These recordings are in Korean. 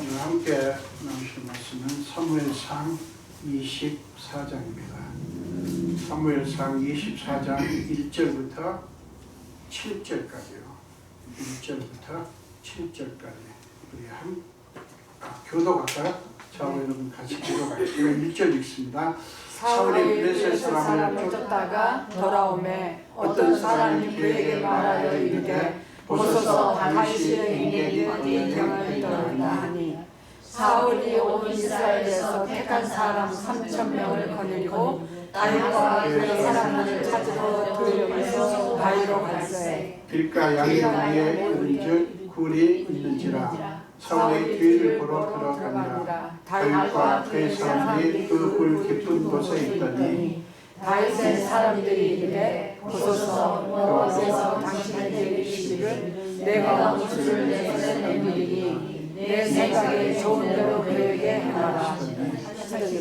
오늘 함께 나누실 말씀은 사무엘상 24장입니다. 사무엘상 24장 1절부터 7절까지요. 1절부터 7절까지 우리 교도 갈까요? 자, 여러분 같이 교도갈게요. 1절 읽습니다. 사울이 블레셋 사람을 쫓다가 돌아오매 어떤 사람이 그에게 말하여 이르되 보소서 다윗의 인에게 이병을 떠난다 하니 사울이 온 이스라엘에서 택한 사람 3,000명을 거느리고 다윗과 그의 사람을 찾으러 들어가서 바위로 갈세 길가 양의 위에 오른즉 굴이 있는지라 사울의 뒤를 보러 들어가니라. 다윗과 그의 사람들이 그 굴 깊은 곳에 있더니 다윗의 사람들이 이르되 보소서 여호와께서 당신에게 이르시기를 내가 목숨을 내서 내밀리니 내 생각에 좋은 대로 그에게 행하라.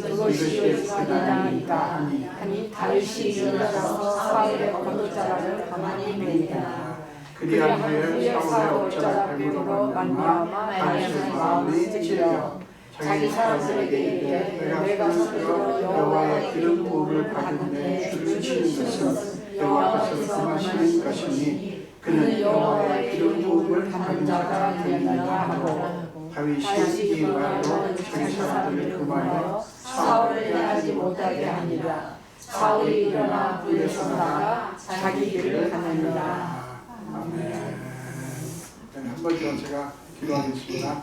그것이 의리나이다 하니 다윗이 일어나서 사울의 거두자라를 가만히 매이더라. 그리한 후에 사울의 업자가 뱀으로 말미암아 다윗의 마음이 찔려 자기 사람들에게 이르되 내가 스스로 여호와의 기름 부음을 받은데 줄을 치는 것은 여호와께서 금하시는 것이니 그는 여호와의 기름 부음을 받은 자가 되리라 하고 다윗이 이 말로 자기 사람들을 금하여 사울을 향하지 못하게 하니라. 사울이 일어나 불에서 나가 자기 길을 가느니라. 아멘. 네, 한 번 더 제가 기도하겠습니다.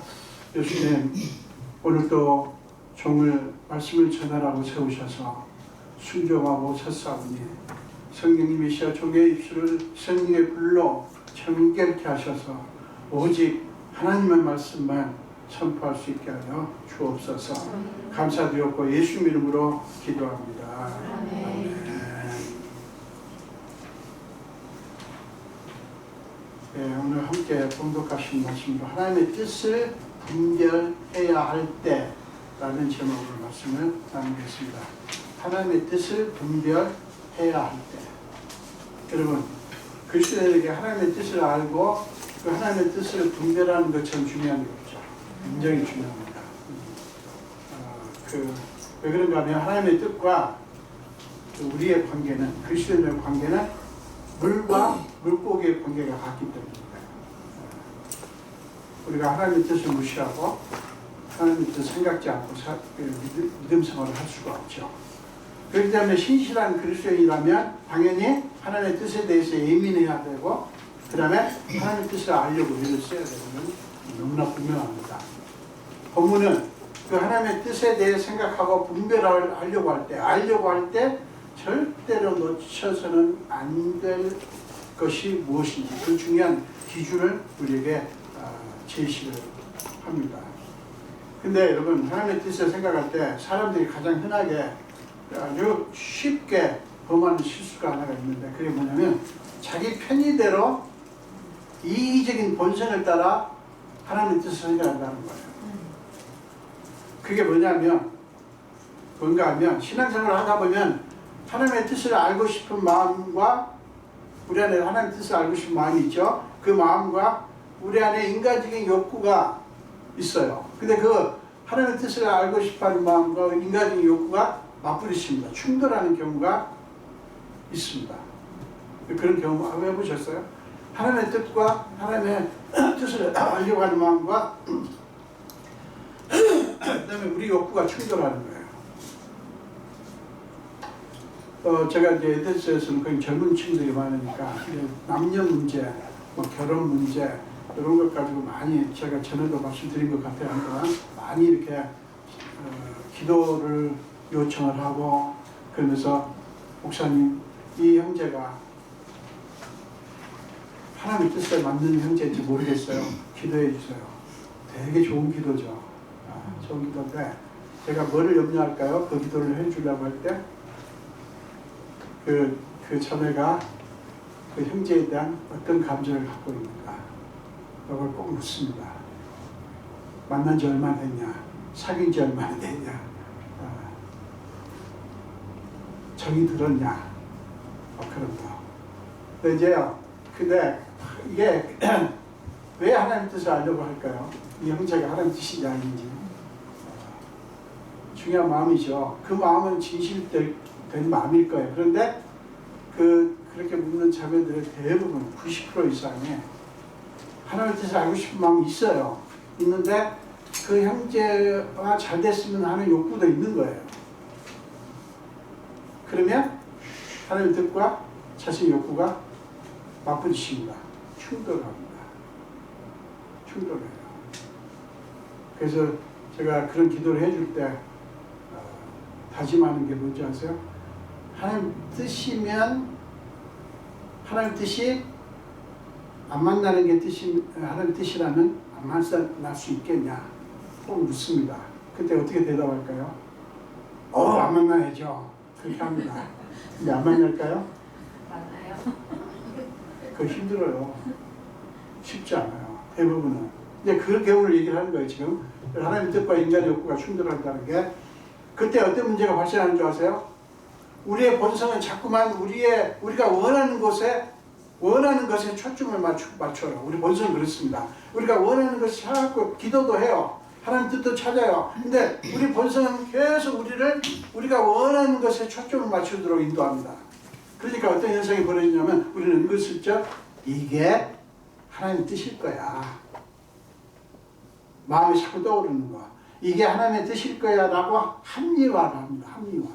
예수님, 오늘도 종을 말씀을 전하라고 세우셔서 순종하고 섰사오니 성령님이시여 종의 입술을 성령의 불로 정결케 하셔서 오직 하나님의 말씀만 선포할 수 있게 하여 주옵소서. 감사드렸고 예수 이름으로 기도합니다. 아멘. 네, 오늘 함께 봉독하신 말씀으로 하나님의 뜻을 분별해야 할 때라는 제목으로 말씀을 나누겠습니다. 하나님의 뜻을 분별해야 할 때. 여러분, 그리스도인에게 하나님의 뜻을 알고 그 하나님의 뜻을 분별하는 것 참 중요한 거죠. 굉장히 중요합니다. 왜 그런가 하면 하나님의 뜻과 우리의 관계는, 그리스도인의 관계는 물과 물고기의 관계가 같기 때문입니다. 우리가 하나님의 뜻을 무시하고 하나님의 뜻을 생각지 않고 믿음 생활을 할 수가 없죠. 그렇기 때문에 신실한 그리스도인이라면 당연히 하나님의 뜻에 대해서 예민해야 되고 그 다음에 하나님의 뜻을 알려고 애를 써야 되는 건 너무나 분명합니다. 본문은 그 하나님의 뜻에 대해 생각하고 분별하려고 할 때 절대로 놓쳐서는 안 될 것이 무엇인지 그 중요한 기준을 우리에게 제시를 합니다. 근데 여러분, 하나님의 뜻을 생각할 때 사람들이 가장 흔하게 아주 쉽게 범하는 실수가 하나가 있는데 그게 뭐냐면 자기 편의대로 이기적인 본성을 따라 하나님의 뜻을 생각한다는 거예요. 그게 뭐냐면 뭔가 하면 신앙생활을 하다 보면 하나님의 뜻을 알고 싶은 마음과 우리 안에 하나님의 뜻을 알고 싶은 마음이 있죠. 그 마음과 우리 안에 인간적인 욕구가 있어요. 근데 그 하나님의 뜻을 알고 싶어하는 마음과 인간적인 욕구가 맞부딪힙니다. 충돌하는 경우가 있습니다. 그런 경우 한번 해보셨어요? 하나님의 뜻과 하나님의 뜻을 알려고 하는 마음과 그 다음에 우리 욕구가 충돌하는 거예요. 제가 이제 에덴스에서는 거의 젊은 층들이 많으니까 남녀 문제, 결혼 문제 이런 것 가지고 많이 제가 전에도 말씀드린 것 같아요. 한동안 많이 이렇게 기도를 요청을 하고 그러면서 목사님 이 형제가 하나님의 뜻에 맞는 형제인지 모르겠어요. 기도해 주세요. 되게 좋은 기도죠. 좋은 기도인데 제가 뭐를 염려할까요? 그 기도를 해주려고 할 때 그 자매가 그 형제에 대한 어떤 감정을 갖고 있는가 그걸 꼭 묻습니다. 만난 지 얼마나 됐냐, 사귄 지 얼마나 됐냐, 정이 들었냐, 그런 거. 근데 이제 이게 왜 하나님 뜻을 알려고 할까요? 이 형제가 하나님 뜻인지 아닌지. 중요한 마음이죠. 그 마음은 진실된 마음일 거예요. 그런데 그렇게 묻는 자매들의 대부분 90% 이상이 하나님 뜻을 알고 싶은 마음이 있어요. 있는데 그 형제와 잘 됐으면 하는 욕구도 있는 거예요. 그러면 하나님 뜻과 자신의 욕구가 맞부딪힙니다. 충돌합니다. 충돌해요. 그래서 제가 그런 기도를 해줄 때 다짐하는 게 뭔지 아세요? 하나님 뜻이면 하나님 뜻이 안 만나는 게 하나님 뜻이라면 안 만날 수 있겠냐? 꼭 묻습니다. 그때 어떻게 대답할까요? 안 만나야죠. 그렇게 합니다. 근데 안 만날까요? 만나요. 그거 힘들어요. 쉽지 않아요. 대부분은. 이제 그 경우를 얘기를 하는 거예요, 지금. 하나님 뜻과 인간의 욕구가 충돌한다는 게. 그때 어떤 문제가 발생하는 줄 아세요? 우리의 본성은 자꾸만 우리가 원하는 것에 초점을 맞춰요. 우리 본성은 그렇습니다. 우리가 원하는 것을 찾고 기도도 해요. 하나님 뜻도 찾아요. 근데 우리 본성은 계속 우리가 원하는 것에 초점을 맞추도록 인도합니다. 그러니까 어떤 현상이 벌어지냐면 우리는 은근슬쩍 이게 하나님 뜻일 거야. 마음이 자꾸 떠오르는 거야. 이게 하나님의 뜻일 거야 라고 합리화를 합니다. 합리화.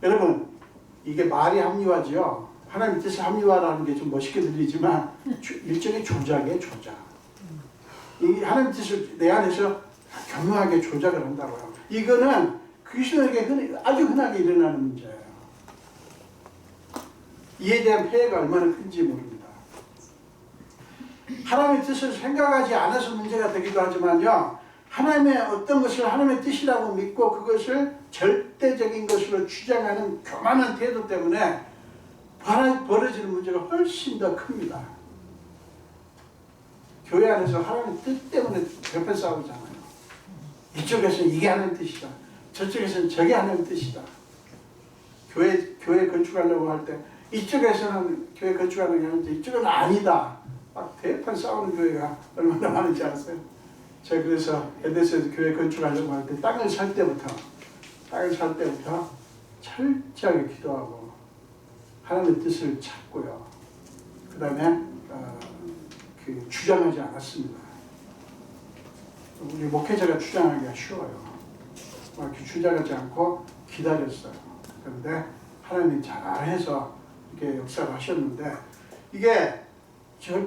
여러분, 이게 말이 합리화지요. 하나님 뜻의 합리화라는 게 좀 멋있게 들리지만 일종의 조작이에요. 조작. 이 하나님 뜻을 내 안에서 교묘하게 조작을 한다고요. 이거는 그리스도에게 아주 흔하게 일어나는 문제예요. 이에 대한 폐해가 얼마나 큰지 모릅니다. 하나님의 뜻을 생각하지 않아서 문제가 되기도 하지만요. 하나님의 어떤 것을 하나님의 뜻이라고 믿고 그것을 절대적인 것으로 주장하는 교만한 태도 때문에 벌어지는 문제가 훨씬 더 큽니다. 교회 안에서 하나님의 뜻 때문에 옆에 싸우잖아요. 이쪽에서는 이게 하나님의 뜻이다. 저쪽에서는 저게 하나님의 뜻이다. 교회 건축하려고 할 때 이쪽에서는 교회 건축하는 게 아닌데 이쪽은 아니다. 막 대판 싸우는 교회가 얼마나 많은지 아세요? 제가 그래서 에베소에서 교회 건축하려고 할 때 땅을 살 때부터 철저하게 기도하고 하나님의 뜻을 찾고요. 그 다음에 주장하지 않았습니다. 우리 목회자가 주장하기가 쉬워요. 이렇게 주장하지 않고 기다렸어요. 그런데 하나님이 잘해서 이렇게 역사를 하셨는데 이게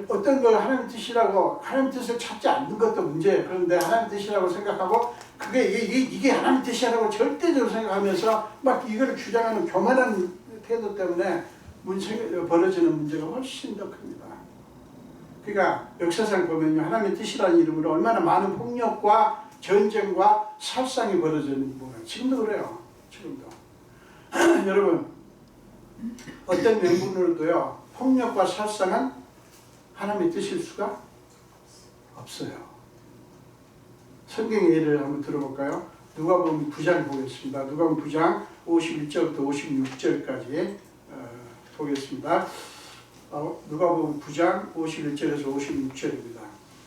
어떤 걸 하나님 뜻이라고 하나님 뜻을 찾지 않는 것도 문제예요. 그런데 하나님 뜻이라고 생각하고 이게 하나님 뜻이라고 절대적으로 생각하면서 막 이걸 주장하는 교만한 태도 때문에 벌어지는 문제가 훨씬 더 큽니다. 그러니까 역사상 보면요, 하나님의 뜻이라는 이름으로 얼마나 많은 폭력과 전쟁과 살상이 벌어지는지 몰라요. 지금도 그래요. 지금도. 여러분, 어떤 명분으로도요, 폭력과 살상은 하나님의 뜻일 수가 없어요. 성경의 예를 한번 들어볼까요? 누가복음 9장 보겠습니다. 누가복음 9장 51절부터 56절까지 보겠습니다. 누가복음 9장 51절에서 56절입니다.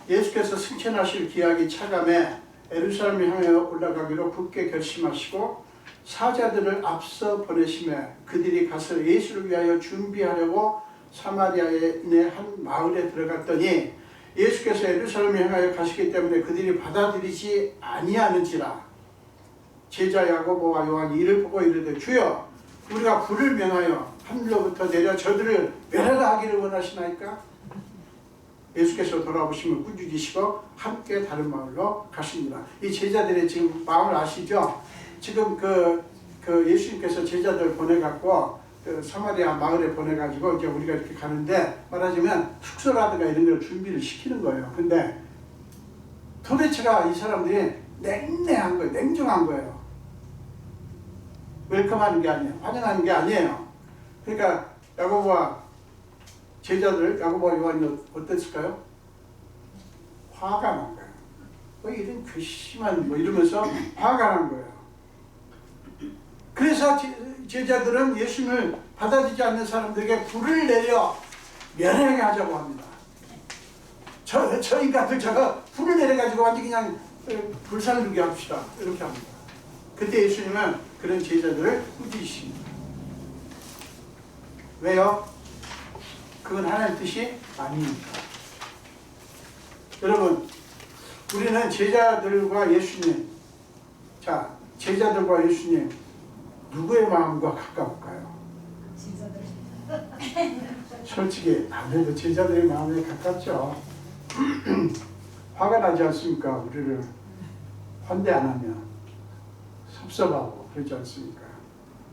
예수께서 승천하실 기약이 차감해 예루살렘을 향해 올라가기로 굳게 결심하시고 사자들을 앞서 보내심에 그들이 가서 예수를 위하여 준비하려고 사마리아에 있는 한 마을에 들어갔더니 예수께서 예루살렘을 향하여 가시기 때문에 그들이 받아들이지 아니하는지라. 제자 야고보와 요한이 이를 보고 이르되 주여 우리가 불을 명하여 하늘로부터 내려 저들을 멸하라 하기를 원하시나이까? 예수께서 돌아보시면 꾸짖으시고 함께 다른 마을로 가십니다. 이 제자들의 지금 마음을 아시죠? 지금 예수님께서 제자들 보내갖고 사마리아 마을에 보내가지고 이제 우리가 이렇게 가는데 말하자면 숙소라든가 이런 걸 준비를 시키는 거예요. 근데 도대체가 이 사람들이 냉랭한 거예요. 냉정한 거예요. 웰컴하는 게 아니에요. 환영하는 게 아니에요. 그러니까 야고보와 제자들, 야고보와 요한이 어땠을까요? 화가 난 거예요. 뭐 이런 괘씸한 이러면서 화가 난 거예요. 그래서 제자들은 예수님을 받아들이지 않는 사람들에게 불을 내려 멸하게 하자고 합니다. 저 인간들 저거 불을 내려가지고 완전 그냥 불살르게 합시다. 이렇게 합니다. 그때 예수님은 그런 제자들을 꾸짖으십니다. 왜요? 그건 하나님 뜻이 아니니까. 여러분, 우리는 제자들과 예수님, 자, 제자들과 예수님 누구의 마음과 가까울까요? 솔직히 아무래도 제자들의 마음에 가깝죠. 화가 나지 않습니까? 우리를 환대 안 하면 섭섭하고 그렇지 않습니까?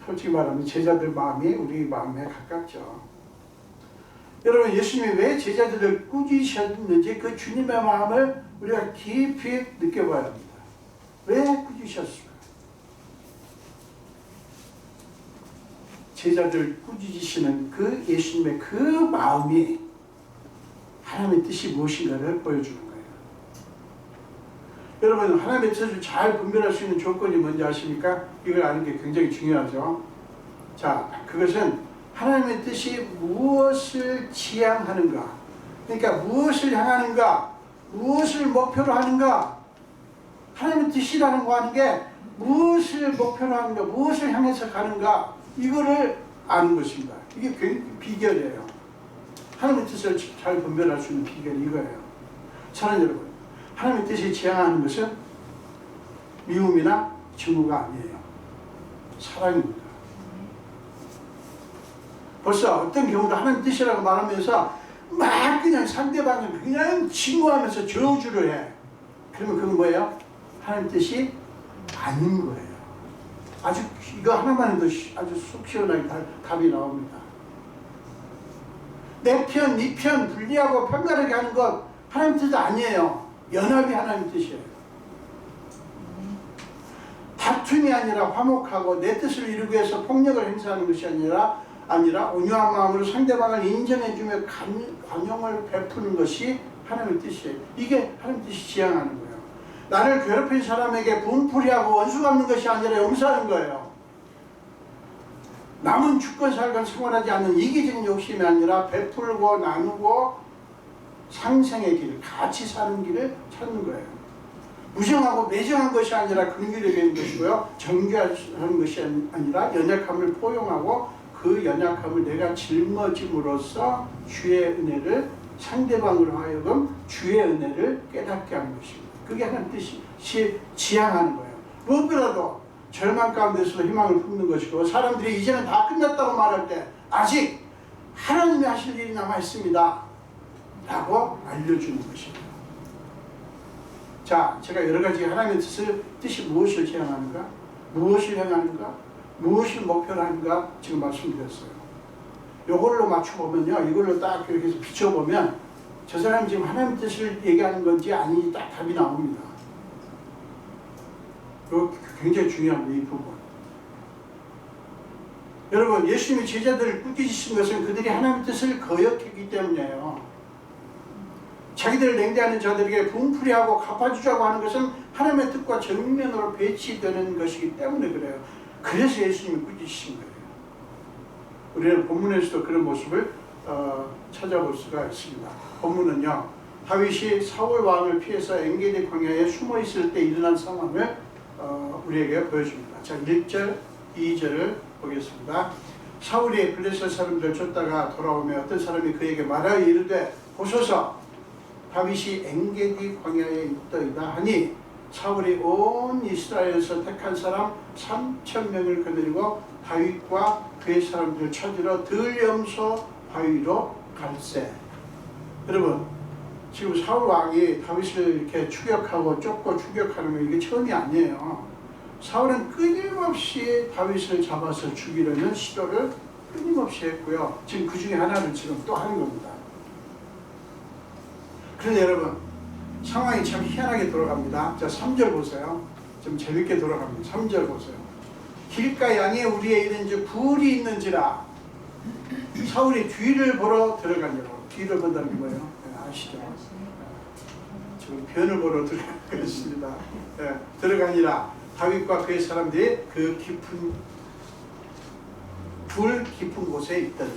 솔직히 말하면 제자들 마음이 우리 마음에 가깝죠. 여러분, 예수님이 왜 제자들을 꾸짖으셨는지 그 주님의 마음을 우리가 깊이 느껴봐야 합니다. 왜 꾸짖으셨을까? 제자들 꾸짖으시는 그 예수님의 그 마음이 하나님의 뜻이 무엇인가를 보여주는 거예요. 여러분, 하나님의 뜻을 잘 분별할 수 있는 조건이 뭔지 아십니까? 이걸 아는 게 굉장히 중요하죠. 자, 그것은 하나님의 뜻이 무엇을 지향하는가, 그러니까 무엇을 향하는가, 무엇을 목표로 하는가. 하나님의 뜻이라는 거 하는 게 무엇을 목표로 하는가, 무엇을 향해서 가는가, 이거를 아는 것입니다. 이게 비결이에요. 하나님의 뜻을 잘 분별할 수 있는 비결이 이거예요. 사랑하는 여러분, 하나님의 뜻이 지향하는 것은 미움이나 증오가 아니에요. 사랑입니다. 벌써 어떤 경우도 하나님 뜻이라고 말하면서 막 그냥 상대방을 그냥 증오하면서 저주를 해. 그러면 그건 뭐예요? 하나님 뜻이 아닌 거예요. 아주 이거 하나만 해도 아주 속 시원하게 답이 나옵니다. 내 편, 네 편 분리하고 편가르게 하는 것 하나님 뜻 아니에요. 연합이 하나님 뜻이에요. 다툼이 아니라 화목하고 내 뜻을 이루기 위해서 폭력을 행사하는 것이 아니라 온유한 마음으로 상대방을 인정해주며 관용을 베푸는 것이 하나님의 뜻이에요. 이게 하나님 뜻이 지향하는 거예요. 나를 괴롭힌 사람에게 분풀이하고 원수 갚는 것이 아니라 용서하는 거예요. 남은 죽건 살건 생활하지 않는 이기적인 욕심이 아니라 베풀고 나누고 상생의 길, 같이 사는 길을 찾는 거예요. 무정하고 매정한 것이 아니라 긍휼하게 것이고요. 정죄하는 것이 아니라 연약함을 포용하고 그 연약함을 내가 짊어짐으로써 주의 은혜를 상대방으로 하여금 주의 은혜를 깨닫게 하는 것입니다. 그게 하나님 뜻이 지향하는 거예요. 무엇보다도 절망 가운데서 희망을 품는 것이고, 사람들이 이제는 다 끝났다고 말할 때 아직 하나님이 하실 일이 남아 있습니다 라고 알려주는 것입니다. 자, 제가 여러 가지 하나님의 뜻이 무엇을 지향하는가, 무엇을 향하는가, 무엇을 목표로 하는가 지금 말씀드렸어요. 이걸로 맞춰보면요, 이걸로 딱 이렇게 해서 비춰보면 저 사람이 지금 하나님 뜻을 얘기하는 건지 아닌지 딱 답이 나옵니다. 이거 굉장히 중요합니다, 이 부분. 여러분, 예수님이 제자들을 꾸짖으신 것은 그들이 하나님의 뜻을 거역했기 때문이에요. 자기들을 냉대하는 자들에게 분풀이하고 갚아주자고 하는 것은 하나님의 뜻과 정면으로 배치되는 것이기 때문에 그래요. 그래서 예수님이 꾸짖으신 거예요. 우리는 본문에서도 그런 모습을 찾아볼 수가 있습니다. 본문은요, 다윗이 사울 왕을 피해서 엔게디 광야에 숨어 있을 때 일어난 상황을 우리에게 보여줍니다. 자, 1절, 2절을 보겠습니다. 사울이 블레셋 사람들을 쫓다가 돌아오며 어떤 사람이 그에게 말하여 이르되 보소서, 다윗이 엔게디 광야에 있더이다 하니, 사울이 온 이스라엘에서 택한 사람 3,000명을 거느리고 다윗과 그의 사람들을 찾으러 들염소 바위로 갈새. 여러분, 지금 사울 왕이 다윗을 이렇게 추격하고 쫓고 추격하는 건 이게 처음이 아니에요. 사울은 끊임없이 다윗을 잡아서 죽이려는 시도를 끊임없이 했고요. 지금 그 중에 하나를 지금 또 하는 겁니다. 그런데 여러분, 상황이 참 희한하게 돌아갑니다. 자, 3절 보세요. 좀 재밌게 돌아갑니다. 3절 보세요. 길가 양에 우리의 이른즉 불이 있는지라. 사울이 뒤를 보러 들어가냐고. 뒤를 본다는 게 뭐예요? 네, 아시죠? 지금 변을 보러 들어가겠습니다. 네, 들어가니라. 다윗과 그의 사람들이 그 깊은 불 깊은 곳에 있더니.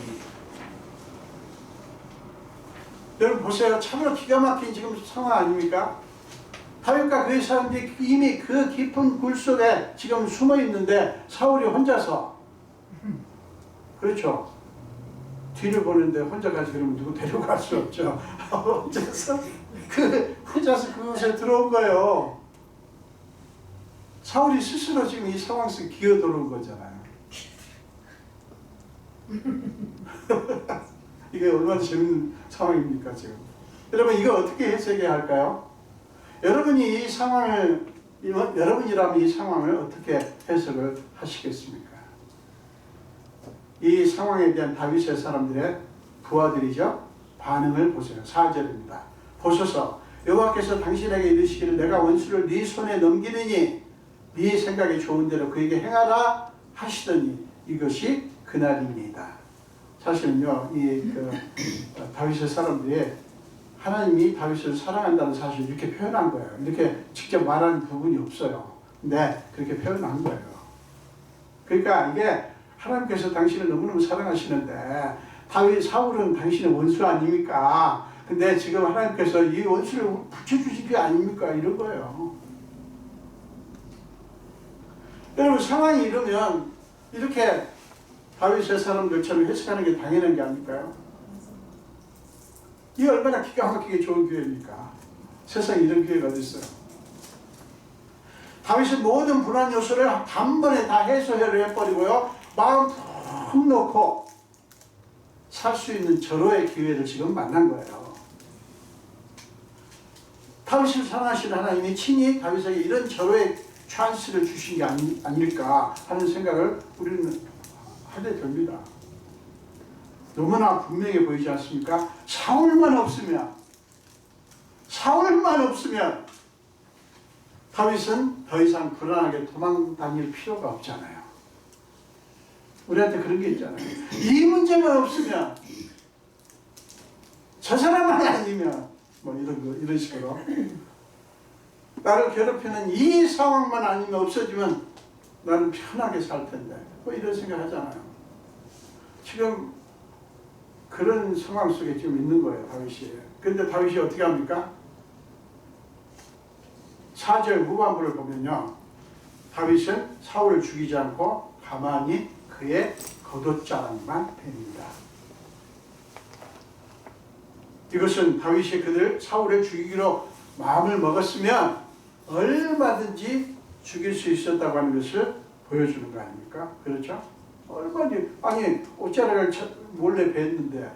여러분 보세요. 참으로 기가 막힌 지금 상황 아닙니까? 다윗과 그의 사람들이 이미 그 깊은 굴 속에 지금 숨어 있는데 사울이 혼자서, 그렇죠, 뒤를 보는데 혼자 가지 그러면 누구 데려갈 수 없죠. 혼자서 그곳에 들어온 거예요. 사울이 스스로 지금 이 상황 속에 기어 들어온 거잖아요. 이게 얼마나 재밌는 상황입니까 지금. 여러분 이거 어떻게 해석해야 할까요? 여러분이 이 상황을, 여러분이라면 이 상황을 어떻게 해석을 하시겠습니까? 이 상황에 대한 다윗의 사람들의 부하들이죠. 반응을 보세요. 4절입니다. 보소서 여호와께서 당신에게 이르시기를 내가 원수를 네 손에 넘기느니 네 생각이 좋은 대로 그에게 행하라 하시더니 이것이 그날입니다. 사실은요, 다윗의 사람들이 하나님이 다윗을 사랑한다는 사실을 이렇게 표현한 거예요. 이렇게 직접 말하는 부분이 없어요. 근데 그렇게 표현한 거예요. 그러니까 이게 하나님께서 당신을 너무너무 사랑하시는데 사울은 당신의 원수 아닙니까? 근데 지금 하나님께서 이 원수를 붙여주신 게 아닙니까? 이런 거예요. 여러분 상황이 이러면 이렇게 다윗의 사람들처럼 해석하는 게 당연한 게 아닐까요? 이게 얼마나 기가 막히게 좋은 기회입니까? 세상에 이런 기회가 어디 있어요? 다윗은 모든 불안 요소를 단번에 다 해소를 해버리고요. 마음 푹 놓고 살 수 있는 절호의 기회를 지금 만난 거예요. 다윗을 사랑하시는 하나님이 친히 다윗에게 이런 절호의 찬스를 주신 게 아닐까 하는 생각을 우리는 하게 됩니다. 너무나 분명해 보이지 않습니까? 사울만 없으면 다윗은 더 이상 불안하게 도망 다닐 필요가 없잖아요. 우리한테 그런 게 있잖아요. 이 문제만 없으면, 저 사람만 아니면, 뭐 이런 식으로 나를 괴롭히는 이 상황만 아니면 없어지면 나는 편하게 살 텐데, 뭐 이런 생각 하잖아요. 지금 그런 상황 속에 지금 있는 거예요, 다윗이. 그런데 다윗이 어떻게 합니까? 4절 후반부를 보면요, 다윗은 사울을 죽이지 않고 가만히 그의 겉옷자락만 팹니다. 이것은 다윗이 그들 사울을 죽이기로 마음을 먹었으면 얼마든지 죽일 수 있었다고 하는 것을 보여주는 거 아닙니까? 그렇죠? 얼마든지, 아니 옷자락을 몰래 뱉는데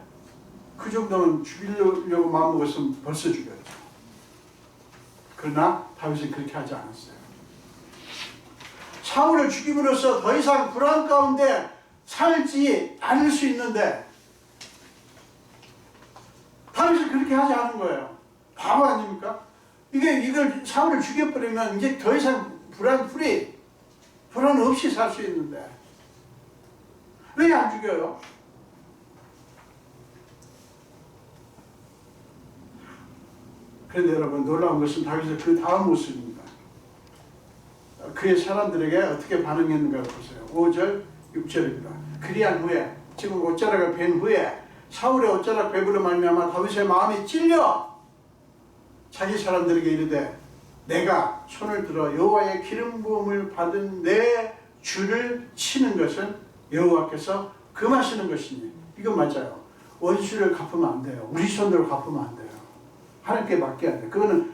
그 정도는 죽이려고 마음먹었으면 벌써 죽였죠. 그러나 다윗은 그렇게 하지 않았어요. 사울을 죽임으로써 더 이상 불안 가운데 살지 않을 수 있는데 다윗은 그렇게 하지 않은 거예요. 바보 아닙니까? 이걸 사울을 죽여버리면 이제 더 이상 불안 없이 살 수 있는데 왜 안 죽여요? 그런데 여러분 놀라운 것은 다윗의 그 다음 모습입니다. 그의 사람들에게 어떻게 반응했는가 보세요. 5절 6절입니다. 그리한 후에, 지금 옷자락을 벤 후에 사울의 옷자락 뱀으로 말미암아 다윗의 마음이 찔려 자기 사람들에게 이르되 내가 손을 들어 여호와의 기름 부음을 받은 내 주를 치는 것은 여호와께서 금하시는 것이니. 이건 맞아요. 원수를 갚으면 안 돼요. 우리 손으로 갚으면 안 돼요. 하나님께 맡겨야 돼요. 그거는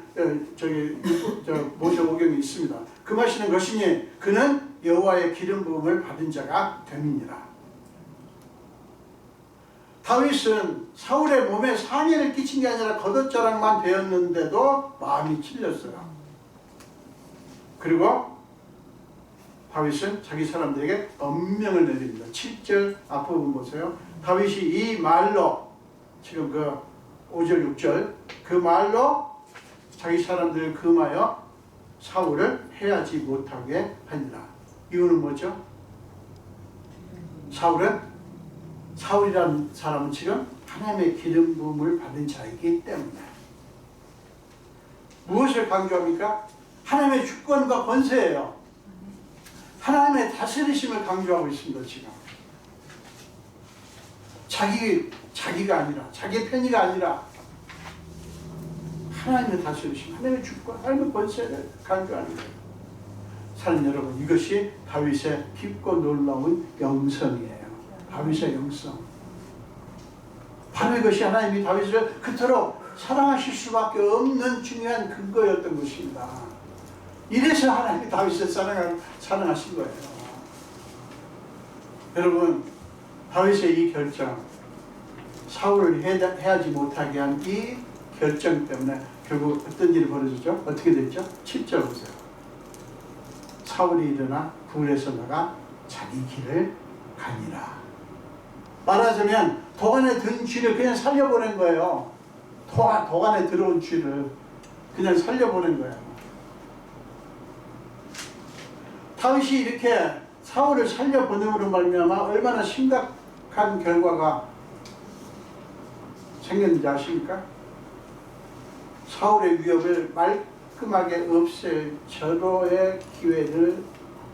모세 오경에 있습니다. 금하시는 것이니 그는 여호와의 기름 부음을 받은 자가 됨이니라. 다윗은 사울의 몸에 상해를 끼친 게 아니라 겉옷자락만 베었는데도 마음이 찔렸어요. 그리고 다윗은 자기 사람들에게 엄명을 내립니다. 7절 앞부분 보세요. 다윗이 이 말로, 지금 그 5절 6절 그 말로 자기 사람들을 금하여 사울을 해하지 못하게 하니라. 이유는 뭐죠? 사울이라는 사람은 지금 하나님의 기름 부음을 받은 자이기 때문에. 무엇을 강조합니까? 하나님의 주권과 권세예요. 하나님의 다스리심을 강조하고 있습니다. 지금 자기가 아니라, 자기의 편의가 아니라 하나님의 다스리심, 하나님의 주권, 하나님의 권세를 강조하는 거예요. 사랑하는 여러분, 이것이 다윗의 깊고 놀라운 영성이에요. 다윗의 영성. 바로 이것이 하나님이 다윗을 그토록 사랑하실 수밖에 없는 중요한 근거였던 것입니다. 이래서 하나님이 다윗을 사랑하신 거예요. 여러분, 다윗의 이 결정, 사울을 해하지 못하게 한 이 결정 때문에 결국 어떤 일이 벌어졌죠? 어떻게 됐죠? 7절 보세요. 사울이 일어나 굴에서 나가 자기 길을 가니라. 말하자면 도간에 든 쥐를 그냥 살려보낸 거예요. 도간에 들어온 쥐를 그냥 살려보낸 거예요. 다윗이 이렇게 사울을 살려보냄으로 말미암아 얼마나 심각한 결과가 생겼는지 아십니까? 사울의 위협을 말끔하게 없앨 절호의 기회를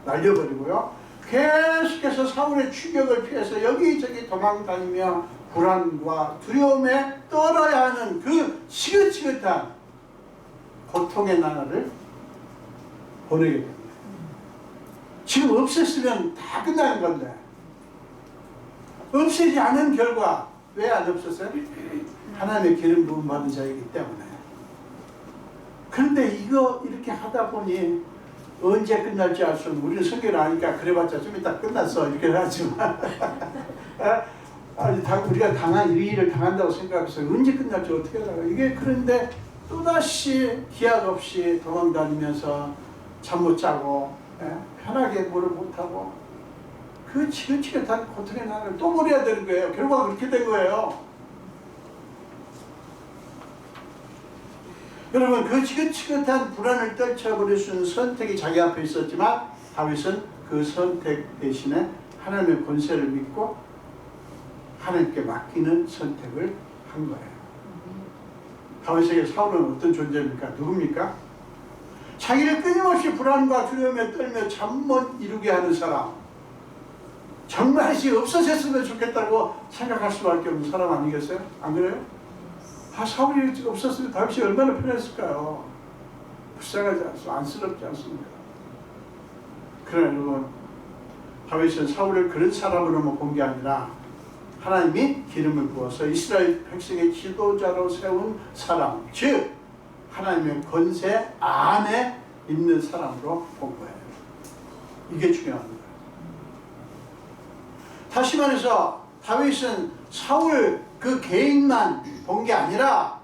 날려버리고요. 계속해서 사울의 추격을 피해서 여기저기 도망다니며 불안과 두려움에 떨어야 하는 그 지긋지긋한 고통의 나날을 보내게 됩니다. 지금 없앴으면 다 끝나는 건데 없애지 않은 결과 왜 안 없었어요? 하나님의 기름 부음 받은 자이기 때문에. 그런데 이거 이렇게 하다 보니 언제 끝날지 알 수 없는, 우리는 성경을 아니까 그래봤자 좀 이따 끝났어 이렇게 하지만 우리가 당한 이 일을 당한다고 생각해서 언제 끝날지 어떻게 알아요? 이게 그런데 또다시 기약 없이 도망다니면서 잠 못 자고 편하게 뭐를 못하고 그 지긋지긋한 고통의 나를 또 버려야 되는 거예요. 결과가 그렇게 된 거예요. 여러분, 그 지긋지긋한 불안을 떨쳐버릴 수 있는 선택이 자기 앞에 있었지만 다윗은 그 선택 대신에 하나님의 권세를 믿고 하나님께 맡기는 선택을 한 거예요. 다윗에게 사울은 어떤 존재입니까? 누굽니까? 자기를 끊임없이 불안과 두려움에 떨며 잠 못 이루게 하는 사람, 정말 없어졌으면 좋겠다고 생각할 수밖에 없는 사람 아니겠어요? 안 그래요? 사울이 없었으면 다윗이 얼마나 편했을까요? 불쌍하지 않습니까? 안쓰럽지 않습니까? 그러나 여러분, 다윗은 사울을 그런 사람으로만 본 게 아니라 하나님이 기름을 부어서 이스라엘 백성의 지도자로 세운 사람, 즉 하나님의 권세 안에 있는 사람으로 본 거예요. 이게 중요합니다. 다시 말해서 다윗은 사울 그 개인만 본 게 아니라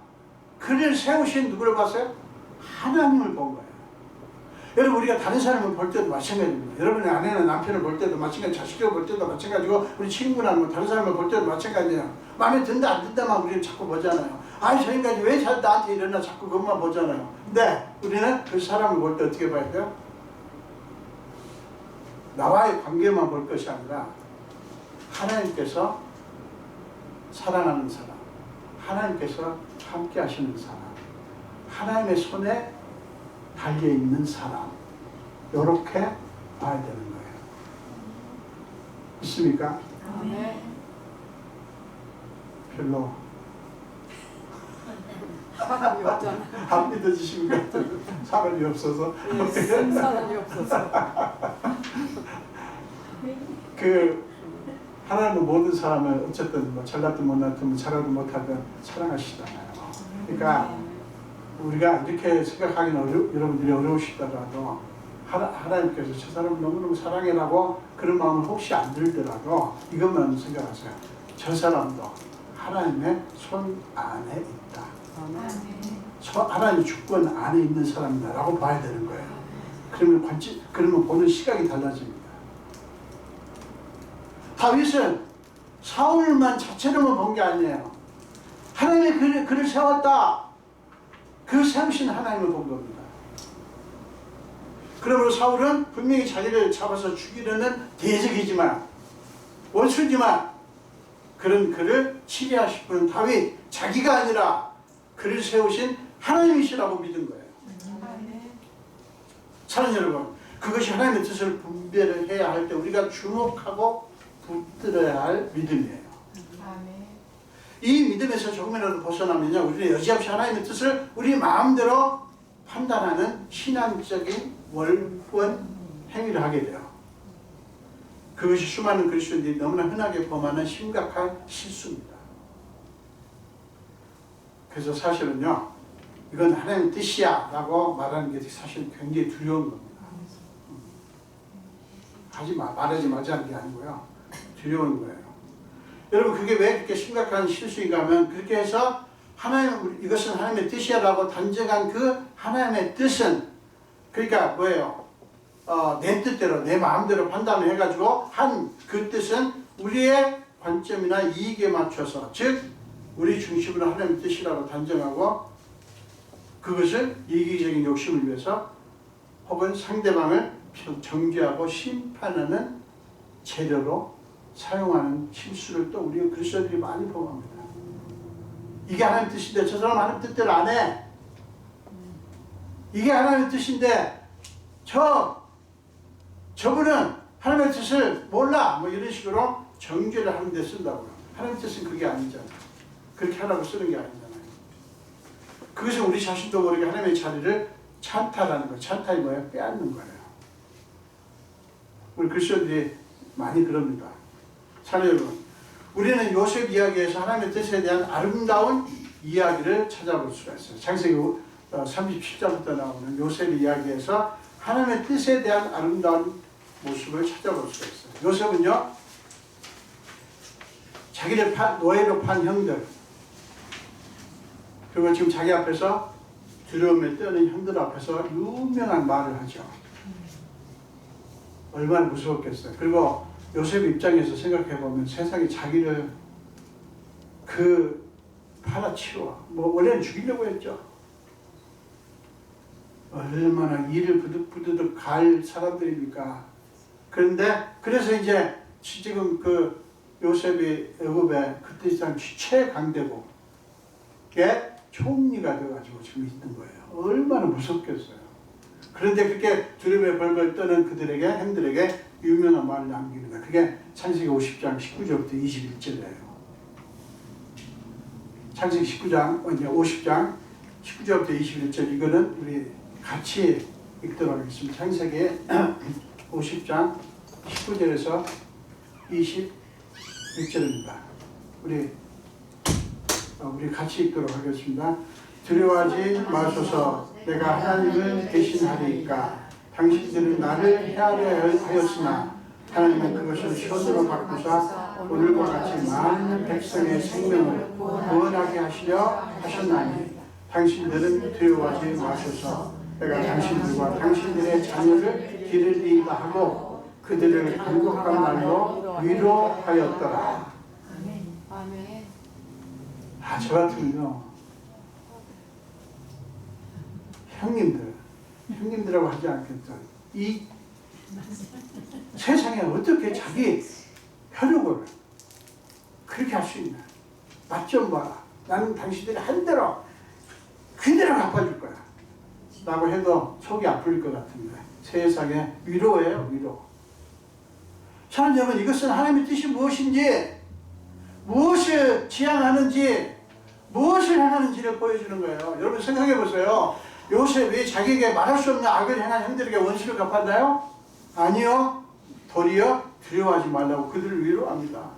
그를 세우신 누구를 봤어요? 하나님을 본 거예요. 여러분, 우리가 다른 사람을 볼 때도 마찬가지입니다. 여러분의 아내나 남편을 볼 때도 마찬가지, 자식을 볼 때도 마찬가지고 우리 친구나 뭐 다른 사람을 볼 때도 마찬가지예요. 마음에 든다 안 든다만 우리는 자꾸 보잖아요. 아니 저 인간이 왜 나한테 이러나 자꾸 그것만 보잖아요. 근데 우리는 그 사람을 볼 때 어떻게 봐야 돼요? 나와의 관계만 볼 것이 아니라 하나님께서 사랑하는 사람, 하나님께서 함께 하시는 사람, 하나님의 손에 달려있는 사람, 이렇게 봐야 되는 거예요. 있습니까? 네. 별로 사람이 없잖아. 안 믿어지십니까? 사람이 없어서. 사람이 없어서. 하나님은 모든 사람을 어쨌든 뭐 잘났든 못났든 뭐 잘하든 못하든 사랑하시잖아요. 그러니까 우리가 이렇게 생각하기는 여러분들이 어려우시더라도 하나님께서 저 사람을 너무너무 사랑해라고 그런 마음을 혹시 안 들더라도 이것만 생각하세요. 저 사람도 하나님의 손 안에 있다. 하나님의 주권 안에 있는 사람이다라고 봐야 되는 거예요. 그러면 보는 시각이 달라집니다. 다윗은 사울만 자체로만 본 게 아니에요. 하나님이 그를 세웠다. 그 세우신 하나님을 본 겁니다. 그러므로 사울은 분명히 자기를 잡아서 죽이려는 대적이지만, 원수지만, 그런 그를 치리하실 분은 다윗, 자기가 아니라 그를 세우신 하나님이시라고 믿은 거예요. 사랑하는 여러분, 그것이 하나님의 뜻을 분별을 해야 할 때 우리가 주목하고 붙들어야 할 믿음이에요. 이 믿음에서 조금이라도 벗어나면요, 우리는 여지없이 하나님의 뜻을 우리 마음대로 판단하는 신앙적인 월권 행위를 하게 돼요. 그것이 수많은 그리스도인들이 너무나 흔하게 범하는 심각한 실수입니다. 그래서 사실은요, 이건 하나님의 뜻이야 라고 말하는 게 사실 굉장히 두려운 겁니다. 말하지 말자는 게 아니고요, 두려운 거예요. 여러분, 그게 왜 그렇게 심각한 실수인가 하면, 그렇게 해서 이것은 하나님의 뜻이야 라고 단정한 그 하나님의 뜻은, 그러니까 뭐예요? 내 뜻대로, 내 마음대로 판단을 해가지고 한 그 뜻은 우리의 관점이나 이익에 맞춰서, 즉 우리 중심으로 하나님의 뜻이라고 단정하고, 그것을 이기적인 욕심을 위해서 혹은 상대방을 정죄하고 심판하는 재료로 사용하는 실수를 또 우리 그리스도인들이 많이 범합니다. 이게 하나님의 뜻인데 저 사람 하나님 뜻대로 안 해. 이게 하나님의 뜻인데 저분은 하나님의 뜻을 몰라. 뭐 이런 식으로 정죄를 하는 데 쓴다고요. 하나님의 뜻은 그게 아니잖아요. 그렇게 하라고 쓰는 게 아니잖아요. 그것은 우리 자신도 모르게 하나님의 자리를 찬탈하는 거예요. 찬탈이 뭐예요? 빼앗는 거예요. 우리 그리스도인들이 많이 그럽니다. 사랑 여러분, 우리는 요셉 이야기에서 하나님의 뜻에 대한 아름다운 이야기를 찾아볼 수가 있어요. 창세기 37장부터 나오는 요셉 이야기에서 하나님의 뜻에 대한 아름다운 모습을 찾아볼 수가 있어요. 요셉은요, 자기를 노예로 판 형들, 그리고 지금 자기 앞에서 두려움에 떠는 형들 앞에서 유명한 말을 하죠. 얼마나 무서웠겠어요. 그리고 요셉 입장에서 생각해보면 세상에 자기를 팔아치워, 원래는 죽이려고 했죠. 얼마나 이를 부드득 갈 사람들입니까? 그래서 이제 지금 그 요셉이 애굽의 그때 참 최강대국의 총리가 되어가지고 지금 있는 거예요. 얼마나 무섭겠어요. 그런데 그렇게 두려움에 벌벌 떠는 형들에게 유명한 말을 남기는 거예요. 그게 창세기 50장 19절부터 21절이에요. 창세기 50장 19절부터 21절, 이거는 우리 같이 읽도록 하겠습니다. 창세기 50장 19절에서 21절입니다. 우리 같이 읽도록 하겠습니다. 두려워하지 마소서. 내가 하나님을 대신하리이까. 당신들은 나를 헤아려 하였으나 하나님은 그것을 시온으로 바꾸사 오늘과 같이 많은 백성의 생명을 구원하게 하시려 하셨나니 당신들은 두려워하지 마소서. 내가 당신들과 당신들의 자녀를 길을 인도하고 그들을 간곡한 말로 위로하였더라. 아멘. 저 같으면요, 형님들하고 하지 않겠죠. 이 세상에 어떻게 자기 혈육을 그렇게 할 수 있나? 맛 좀 봐라. 나는 당신들이 한 대로 그대로 갚아줄 거야 라고 해도 속이 아플 것 같은데, 세상에 위로예요, 위로. 사랑 여러분, 이것은 하나님의 뜻이 무엇인지, 무엇을 지향하는지, 무엇을 행하는지를 보여주는 거예요. 여러분 생각해 보세요. 요셉이 자기에게 말할 수 없는 악을 행한 형들에게 원수를 갚았나요? 아니요. 도리어 두려워하지 말라고 그들을 위로합니다.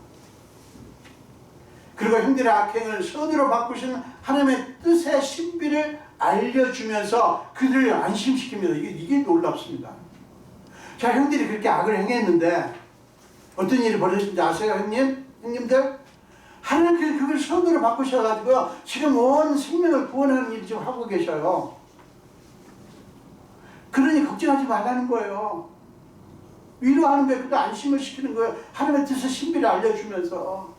그리고 형들의 악행을 선으로 바꾸신 하나님의 뜻의 신비를 알려주면서 그들을 안심시킵니다. 이게 놀랍습니다. 자, 형들이 그렇게 악을 행했는데 어떤 일이 벌어졌는지 아세요, 형님들? 하나님께서 그걸 선으로 바꾸셔가지고 지금 온 생명을 구원하는 일을 지금 하고 계셔요. 그러니 걱정하지 말라는 거예요. 위로하는 거예요. 그도 안심을 시키는 거예요. 하나님의 뜻의 신비를 알려주면서.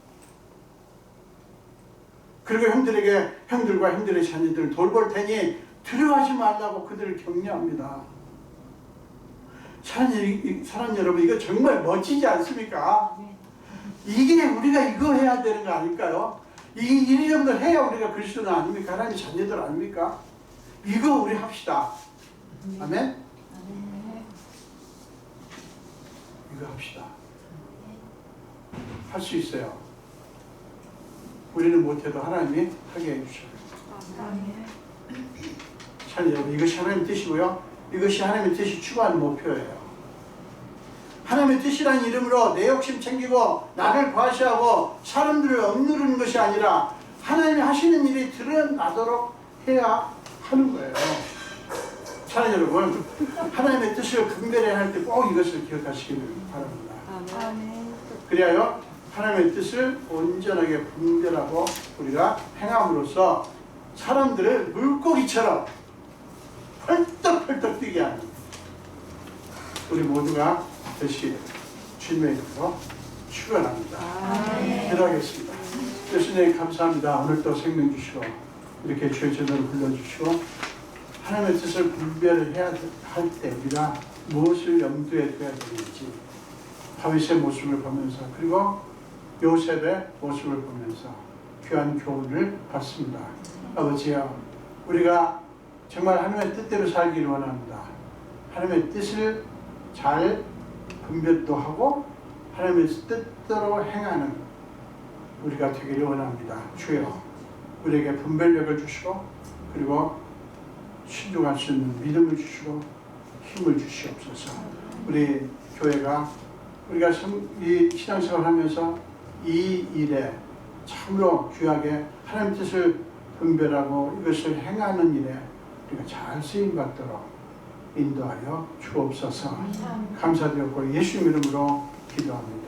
그리고 형들과 형들의 자녀들을 돌볼 테니 두려워하지 말라고 그들을 격려합니다. 사랑 여러분, 이거 정말 멋지지 않습니까? 이게 우리가 이거 해야 되는 거 아닐까요? 이 정도 해야 우리가 그리스도는 아닙니까? 하나님의 자녀들 아닙니까? 이거 우리 합시다. 아멘? 이거 합시다. 할 수 있어요. 우리는 못해도 하나님이 하게 해주셔요. 참 여러분, 이것이 하나님의 뜻이고요. 이것이 하나님의 뜻이 추구하는 목표예요. 하나님의 뜻이라는 이름으로 내 욕심 챙기고 나를 과시하고 사람들을 억누르는 것이 아니라 하나님이 하시는 일이 드러나도록 해야 하는 거예요. 사랑하는 여러분, 하나님의 뜻을 분별해야 할 때 꼭 이것을 기억하시기를 바랍니다. 그리하여 하나님의 뜻을 온전하게 분별하고 우리가 행함으로써 사람들을 물고기처럼 펄떡펄떡 뛰게 하는 우리 모두가 되시기를 주님의 이름으로 축원합니다. 기도하겠습니다. 예수님 감사합니다. 오늘 또 생명 주시고 이렇게 주의 전도를 불러주시고 하나님의 뜻을 분별을 해야 할 때 우리가 무엇을 염두에 둬야 되는지 다윗의 모습을 보면서 그리고 요셉의 모습을 보면서 귀한 교훈을 받습니다. 아버지여, 우리가 정말 하나님의 뜻대로 살기를 원합니다. 하나님의 뜻을 잘 분별도 하고 하나님의 뜻대로 행하는 우리가 되기를 원합니다. 주여, 우리에게 분별력을 주시고 그리고 신중할 수 있는 믿음을 주시고 힘을 주시옵소서. 우리 교회가 우리가 이 신앙생활을 하면서 이 일에 참으로 귀하게 하나님 뜻을 분별하고 이것을 행하는 일에 우리가 잘 쓰임받도록 인도하여 주옵소서. 감사드렸고 예수님 이름으로 기도합니다.